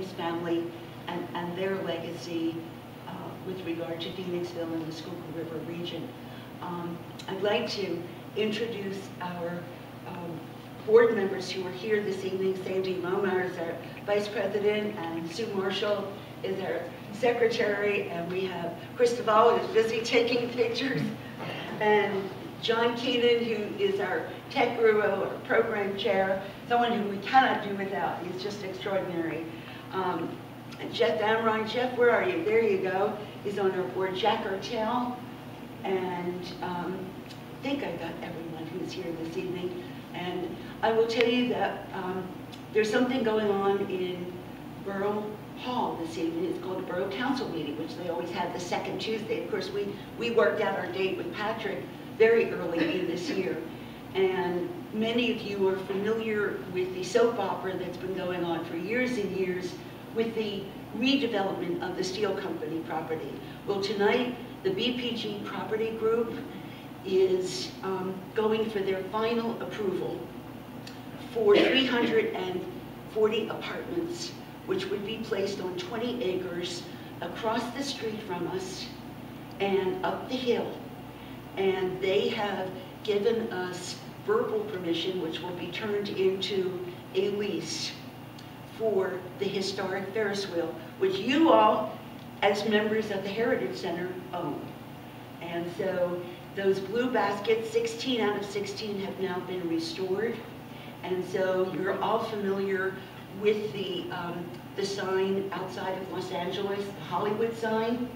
his family and their legacy with regard to Phoenixville and the Schuylkill River region. I'd like to introduce our board members who are here this evening. Sandy Lomar is our Vice President, and Sue Marshall is our Secretary, and we have Cristobal, who's busy taking pictures, and John Keenan, who is our tech guru, our program chair, someone who we cannot do without. He's just extraordinary. And Jeff Amron. Jeff, where are you? There you go. He's on our board. Jack Artell, and I think I got everyone who's here this evening. And I will tell you that there's something going on in Borough Hall this evening. It's called a Borough Council meeting, which they always have the second Tuesday. Of course, we worked out our date with Patrick very early in this year. And many of you are familiar with the soap opera that's been going on for years and years with the redevelopment of the steel company property. Well, tonight, the BPG Property Group is going for their final approval for 340 apartments, which would be placed on 20 acres across the street from us and up the hill. And they have given us verbal permission, which will be turned into a lease for the historic Ferris wheel, which you all, as members of the Heritage Center, own. And so those blue baskets, 16 out of 16 have now been restored. And so you're all familiar with the sign outside of Los Angeles, the Hollywood sign.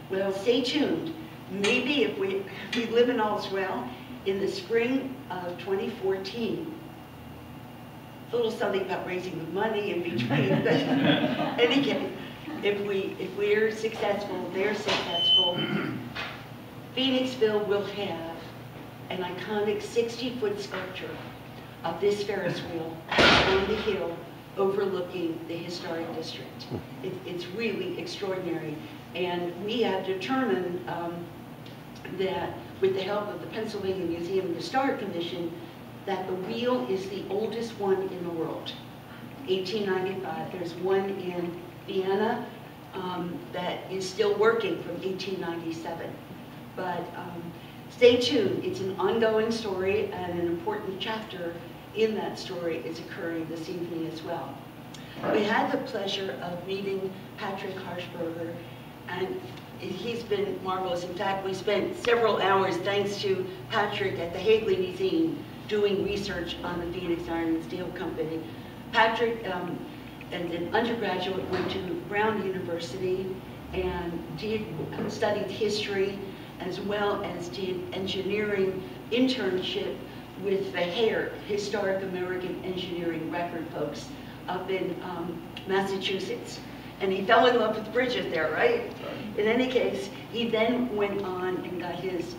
Well, stay tuned. Maybe if we live in all's well, in the spring of 2014, a little something about raising the money in between, but any case, if we're successful, they're successful, Phoenixville will have an iconic 60-foot sculpture of this Ferris wheel on the hill overlooking the historic district. It's really extraordinary. And we have determined that with the help of the Pennsylvania Museum and Historic Commission, that the wheel is the oldest one in the world. 1895, there's one in Vienna that is still working from 1897. But stay tuned, it's an ongoing story, and an important chapter in that story is occurring this evening as well. We had the pleasure of meeting Patrick Harshberger, and he's been marvelous. In fact, we spent several hours, thanks to Patrick, at the Hagley Museum doing research on the Phoenix Iron and Steel Company. Patrick, as an undergraduate, went to Brown University and studied history, as well as did engineering internship with the HARE, Historic American Engineering Record folks, up in Massachusetts. And he fell in love with bridges there, right? In any case, he then went on and got his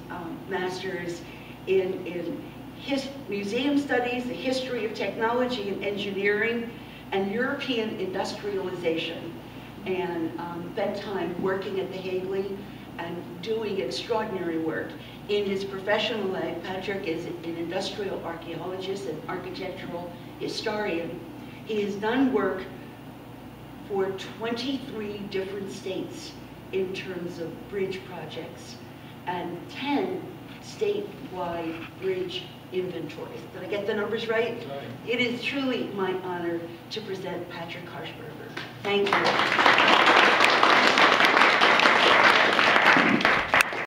master's in museum studies, the history of technology and engineering, and European industrialization, and spent time working at the Hagley and doing extraordinary work. In his professional life, Patrick is an industrial archaeologist and architectural historian. He has done work for 23 different states in terms of bridge projects and 10 statewide bridge inventories. Did I get the numbers right? Right. It is truly my honor to present Patrick Harshberger. Thank you.